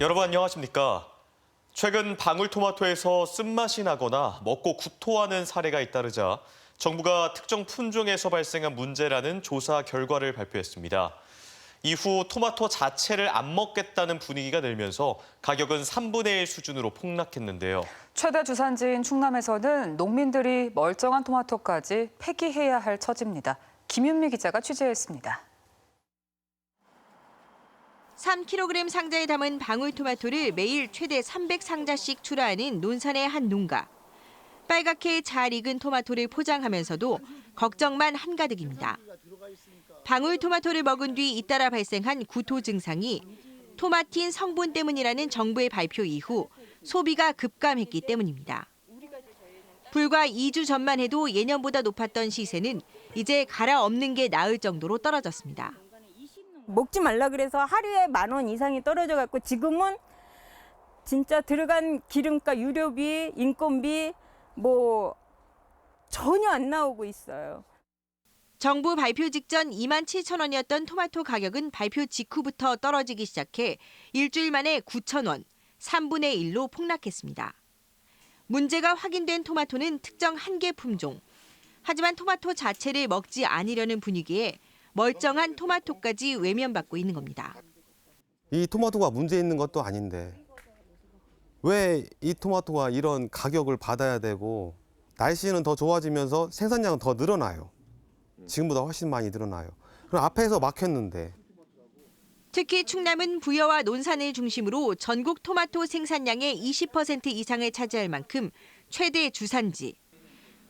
여러분 안녕하십니까? 최근 방울토마토에서 쓴맛이 나거나 먹고 구토하는 사례가 잇따르자 정부가 특정 품종에서 발생한 문제라는 조사 결과를 발표했습니다. 이후 토마토 자체를 안 먹겠다는 분위기가 늘면서 가격은 3분의 1 수준으로 폭락했는데요. 최대 주산지인 충남에서는 농민들이 멀쩡한 토마토까지 폐기해야 할 처지입니다. 김윤미 기자가 취재했습니다. 3kg 상자에 담은 방울토마토를 매일 최대 300상자씩 출하하는 논산의 한 농가. 빨갛게 잘 익은 토마토를 포장하면서도 걱정만 한가득입니다. 방울토마토를 먹은 뒤 잇따라 발생한 구토 증상이 토마틴 성분 때문이라는 정부의 발표 이후 소비가 급감했기 때문입니다. 불과 2주 전만 해도 예년보다 높았던 시세는 이제 갈아엎는 게 나을 정도로 떨어졌습니다. 먹지 말라 그래서 하루에 10,000원 이상이 떨어져 갖고 지금은 진짜 들어간 기름값, 유료비, 인건비 전혀 안 나오고 있어요. 정부 발표 직전 27,000원이었던 토마토 가격은 발표 직후부터 떨어지기 시작해 일주일 만에 9,000원, 3분의 1로 폭락했습니다. 문제가 확인된 토마토는 특정 한 개 품종. 하지만 토마토 자체를 먹지 않으려는 분위기에 멀쩡한 토마토까지 외면받고 있는 겁니다. 이 토마토가 문제 있는 것도 아닌데 왜 이 토마토가 이런 가격을 받아야 되고 날씨는 더 좋아지면서 생산량은 더 늘어나요. 지금보다 훨씬 많이 늘어나요. 그럼 앞에서 막혔는데. 특히 충남은 부여와 논산을 중심으로 전국 토마토 생산량의 20% 이상을 차지할 만큼 최대 주산지.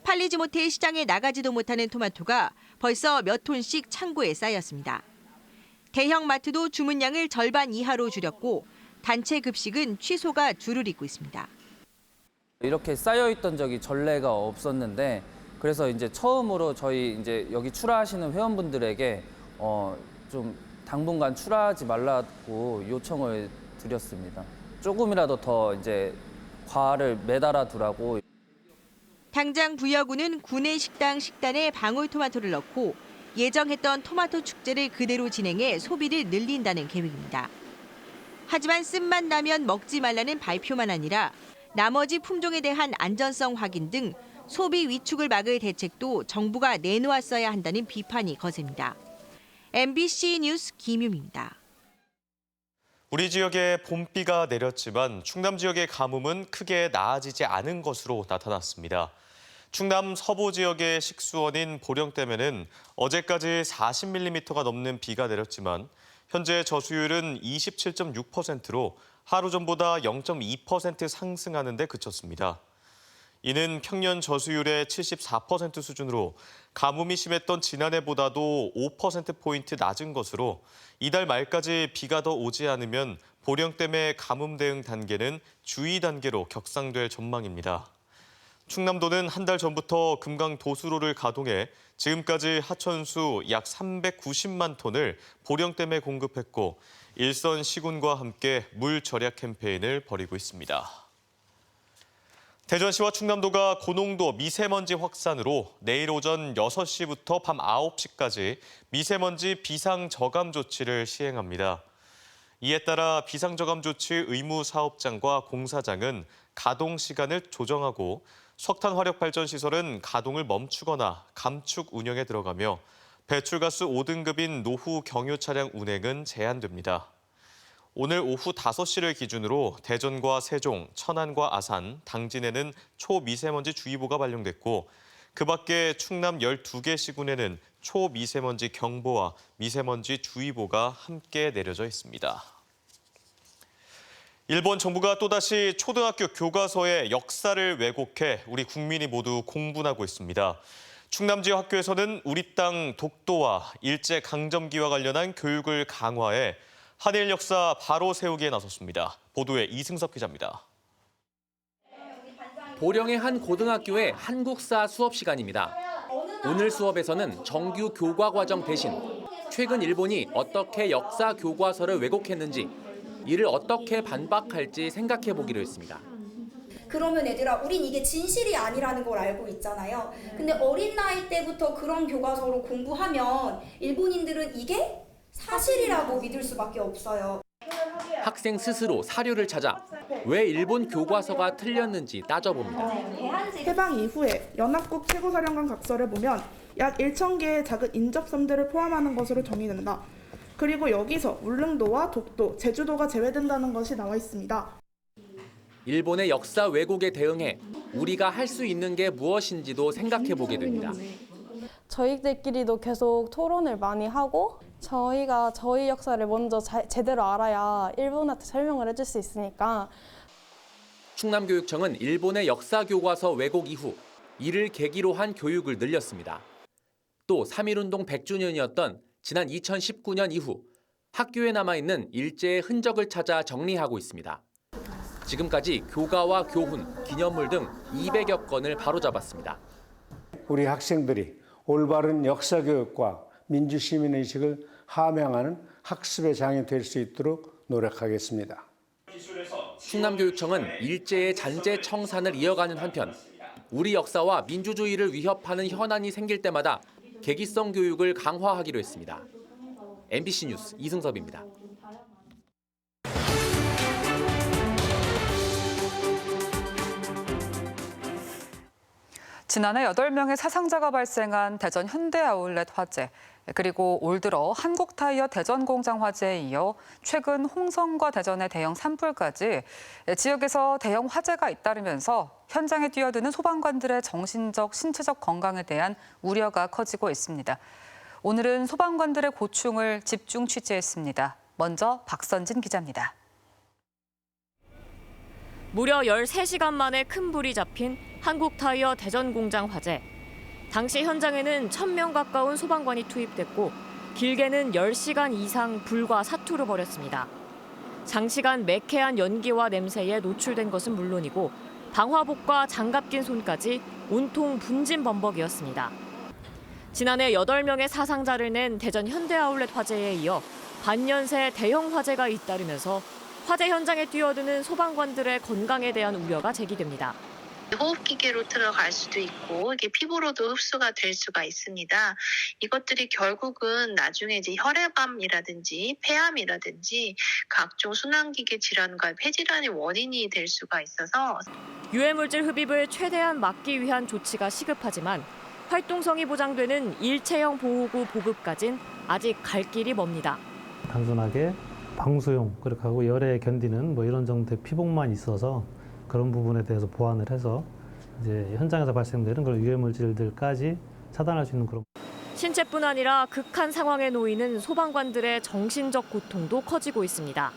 팔리지 못해 시장에 나가지도 못하는 토마토가 벌써 몇 톤씩 창고에 쌓였습니다. 대형 마트도 주문량을 절반 이하로 줄였고 단체 급식은 취소가 줄을 잇고 있습니다. 이렇게 쌓여있던 적이 전례가 없었는데 그래서 이제 처음으로 저희 이제 여기 출하하시는 회원분들에게 좀 당분간 출하하지 말라고 요청을 드렸습니다. 조금이라도 더 이제 과를 매달아 두라고. 당장 부여구는 구내 식당 식단에 방울토마토를 넣고 예정했던 토마토 축제를 그대로 진행해 소비를 늘린다는 계획입니다. 하지만 쓴맛 나면 먹지 말라는 발표만 아니라 나머지 품종에 대한 안전성 확인 등 소비 위축을 막을 대책도 정부가 내놓았어야 한다는 비판이 거셉니다. MBC 뉴스 김유미입니다. 우리 지역에 봄비가 내렸지만 충남 지역의 가뭄은 크게 나아지지 않은 것으로 나타났습니다. 충남 서부 지역의 식수원인 보령댐에는 어제까지 40mm가 넘는 비가 내렸지만 현재 저수율은 27.6%로 하루 전보다 0.2% 상승하는 데 그쳤습니다. 이는 평년 저수율의 74% 수준으로 가뭄이 심했던 지난해보다도 5%포인트 낮은 것으로 이달 말까지 비가 더 오지 않으면 보령댐의 가뭄 대응 단계는 주의 단계로 격상될 전망입니다. 충남도는 한 달 전부터 금강도수로를 가동해 지금까지 하천수 약 390만 톤을 보령댐에 공급했고 일선 시군과 함께 물 절약 캠페인을 벌이고 있습니다. 대전시와 충남도가 고농도 미세먼지 확산으로 내일 오전 6시부터 밤 9시까지 미세먼지 비상저감 조치를 시행합니다. 이에 따라 비상저감 조치 의무 사업장과 공사장은 가동 시간을 조정하고 석탄 화력 발전 시설은 가동을 멈추거나 감축 운영에 들어가며 배출가스 5등급인 노후 경유 차량 운행은 제한됩니다. 오늘 오후 5시를 기준으로 대전과 세종, 천안과 아산, 당진에는 초미세먼지 주의보가 발령됐고 그 밖에 충남 12개 시군에는 초미세먼지 경보와 미세먼지 주의보가 함께 내려져 있습니다. 일본 정부가 또다시 초등학교 교과서의 역사를 왜곡해 우리 국민이 모두 공분하고 있습니다. 충남 지역 학교에서는 우리 땅 독도와 일제강점기와 관련한 교육을 강화해 한일 역사 바로 세우기에 나섰습니다. 보도에 이승섭 기자입니다. 보령의 한 고등학교의 한국사 수업 시간입니다. 오늘 수업에서는 정규 교과 과정 대신 최근 일본이 어떻게 역사 교과서를 왜곡했는지 이를 어떻게 반박할지 생각해 보기로 했습니다. 그러면 얘들아, 우린 이게 진실이 아니라는 걸 알고 있잖아요. 근데 어린 나이 때부터 그런 교과서로 공부하면 일본인들은 이게 사실이라고 믿을 수밖에 없어요. 학생 스스로 사료를 찾아 왜 일본 교과서가 틀렸는지 따져봅니다. 해방 이후에 연합국 최고사령관 각서를 보면 약 1,000개의 작은 인접섬들을 포함하는 것으로 정의된다. 그리고 여기서 울릉도와 독도, 제주도가 제외된다는 것이 나와 있습니다. 일본의 역사 왜곡에 대응해 우리가 할 수 있는 게 무엇인지도 생각해 보게 됩니다. 저희들끼리도 계속 토론을 많이 하고 저희가 저희 역사를 먼저 제대로 알아야 일본한테 설명을 해줄 수 있으니까. 충남교육청은 일본의 역사 교과서 왜곡 이후 이를 계기로 한 교육을 늘렸습니다. 또 3.1운동 100주년이었던 지난 2019년 이후 학교에 남아있는 일제의 흔적을 찾아 정리하고 있습니다. 지금까지 교가와 교훈, 기념물 등 200여 건을 바로잡았습니다. 우리 학생들이 올바른 역사교육과 민주시민의식을 함양하는 학습의 장이 될 수 있도록 노력하겠습니다. 충남교육청은 일제의 잔재 청산을 이어가는 한편 우리 역사와 민주주의를 위협하는 현안이 생길 때마다 계기성 교육을 강화하기로 했습니다. MBC 뉴스 이승섭입니다. 지난해 8명의 사상자가 발생한 대전 현대아울렛 화재, 그리고 올 들어 한국타이어 대전공장 화재에 이어 최근 홍성과 대전의 대형 산불까지 지역에서 대형 화재가 잇따르면서 현장에 뛰어드는 소방관들의 정신적, 신체적 건강에 대한 우려가 커지고 있습니다. 오늘은 소방관들의 고충을 집중 취재했습니다. 먼저 박선진 기자입니다. 무려 13시간 만에 큰 불이 잡힌 한국타이어 대전공장 화재. 당시 현장에는 1,000명 가까운 소방관이 투입됐고 길게는 10시간 이상 불과 사투를 벌였습니다. 장시간 매캐한 연기와 냄새에 노출된 것은 물론이고 방화복과 장갑 낀 손까지 온통 분진범벅이었습니다. 지난해 8명의 사상자를 낸 대전 현대아울렛 화재에 이어 반년새 대형 화재가 잇따르면서 화재 현장에 뛰어드는 소방관들의 건강에 대한 우려가 제기됩니다. 호흡기계로 들어갈 수도 있고 이게 피부로도 흡수가 될 수가 있습니다. 이것들이 결국은 나중에 이제 혈액암이라든지 폐암이라든지 각종 순환기계 질환과 폐질환의 원인이 될 수가 있어서 유해물질 흡입을 최대한 막기 위한 조치가 시급하지만 활동성이 보장되는 일체형 보호구 보급까진 아직 갈 길이 멉니다. 단순하게 방수용 그렇게 하고 열에 견디는 뭐 이런 정도의 피복만 있어서 그런 부분에 대해서 보완을 해서 이제 현장에서 발생되는 그런 유해물질들까지 차단할 수 있는 그런. 신체뿐 아니라 극한 상황에 놓이는 소방관들의 정신적 고통도 커지고 있습니다.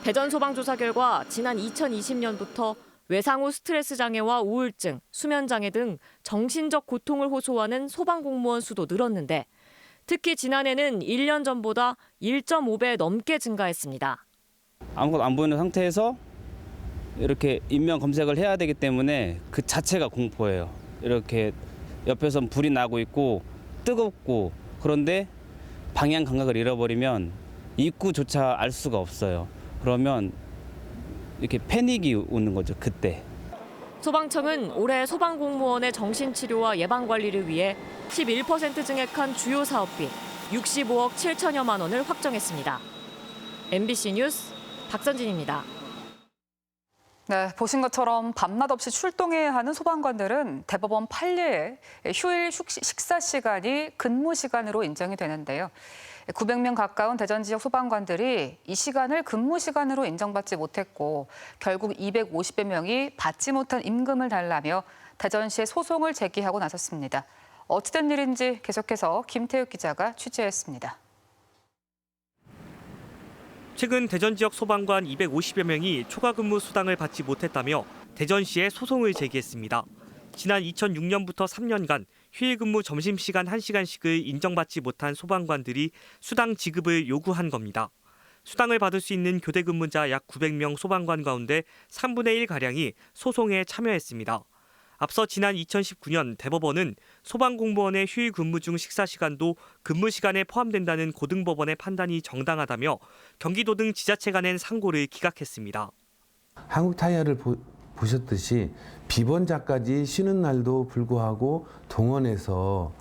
대전 소방조사 결과 지난 2020년부터 외상 후 스트레스 장애와 우울증, 수면 장애 등 정신적 고통을 호소하는 소방 공무원 수도 늘었는데 특히 지난해는 1년 전보다 1.5배 넘게 증가했습니다. 아무것도 안 보이는 상태에서 이렇게 인명 검색을 해야 되기 때문에 그 자체가 공포예요. 이렇게 옆에선 불이 나고 있고 뜨겁고 그런데 방향 감각을 잃어버리면 입구조차 알 수가 없어요. 그러면 이렇게 패닉이 오는 거죠, 그때. 소방청은 올해 소방공무원의 정신치료와 예방관리를 위해 11% 증액한 주요 사업비 65억 7천여만 원을 확정했습니다. MBC 뉴스 박선진입니다. 네, 보신 것처럼 밤낮 없이 출동해야 하는 소방관들은 대법원 판례에 휴일 식사 시간이 근무 시간으로 인정이 되는데요. 900명 가까운 대전 지역 소방관들이 이 시간을 근무 시간으로 인정받지 못했고 결국 250여 명이 받지 못한 임금을 달라며 대전시에 소송을 제기하고 나섰습니다. 어찌된 일인지 계속해서 김태욱 기자가 취재했습니다. 최근 대전 지역 소방관 250여 명이 초과 근무 수당을 받지 못했다며 대전시에 소송을 제기했습니다. 지난 2006년부터 3년간 휴일 근무 점심시간 1시간씩을 인정받지 못한 소방관들이 수당 지급을 요구한 겁니다. 수당을 받을 수 있는 교대 근무자 약 900명 소방관 가운데 3분의 1가량이 소송에 참여했습니다. 앞서 지난 2019년 대법원은 소방공무원의 휴일 근무 중 식사 시간도 근무 시간에 포함된다는 고등법원의 판단이 정당하다며 경기도 등 지자체가 낸 상고를 기각했습니다. 한국타이어를 보셨듯이 비번자까지 쉬는 날도 불구하고 동원해서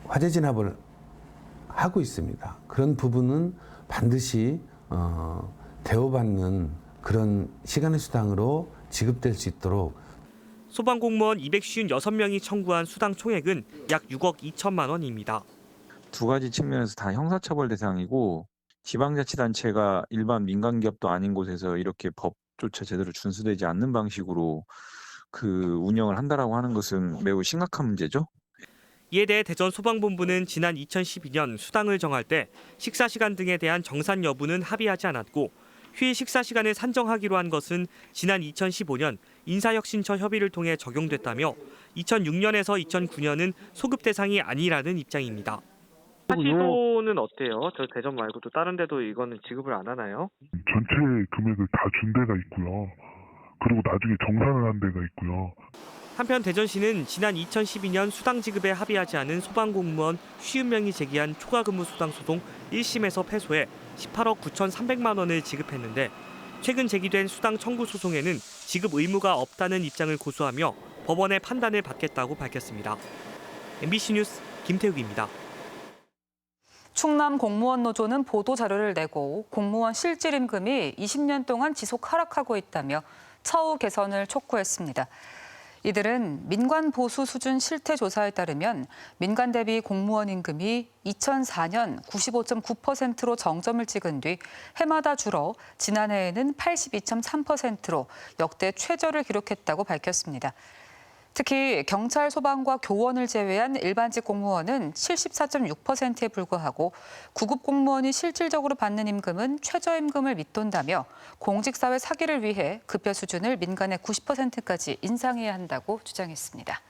화재 진압을 하고 있습니다. 그런 부분은 반드시 대우받는 그런 시간의 수당으로 지급될 수 있도록 소방공무원 256명이 청구한 수당 총액은 약 6억 2천만 원입니다. 두 가지 측면에서 다 형사처벌 대상이고 지방자치단체가 일반 민간기업도 아닌 곳에서 이렇게 법조차 제대로 준수되지 않는 방식으로 그 운영을 한다라고 하는 것은 매우 심각한 문제죠. 이에 대해 대전소방본부는 지난 2012년 수당을 정할 때 식사 시간 등에 대한 정산 여부는 합의하지 않았고 휴일 식사 시간을 산정하기로 한 것은 지난 2015년 인사혁신처 협의를 통해 적용됐다며 2006년에서 2009년은 소급 대상이 아니라는 입장입니다. 하시도는 어때요? 저 대전 말고도 다른 데도 이거는 지급을 안 하나요? 전체 금액을 다 준 데가 있고요. 그리고 나중에 정산을 한 데가 있고요. 한편 대전시는 지난 2012년 수당 지급에 합의하지 않은 소방공무원 50명이 제기한 초과근무 수당 소송 1심에서 패소해 18억 9,300만 원을 지급했는데 최근 제기된 수당 청구 소송에는 지급 의무가 없다는 입장을 고수하며 법원의 판단을 받겠다고 밝혔습니다. MBC 뉴스 김태욱입니다. 충남 공무원 노조는 보도 자료를 내고 공무원 실질 임금이 20년 동안 지속 하락하고 있다며 처우 개선을 촉구했습니다. 이들은 민관 보수 수준 실태 조사에 따르면 민간 대비 공무원 임금이 2004년 95.9%로 정점을 찍은 뒤 해마다 줄어 지난해에는 82.3%로 역대 최저를 기록했다고 밝혔습니다. 특히 경찰, 소방과 교원을 제외한 일반직 공무원은 74.6%에 불과하고 구급 공무원이 실질적으로 받는 임금은 최저임금을 밑돈다며 공직사회 사기를 위해 급여 수준을 민간의 90%까지 인상해야 한다고 주장했습니다.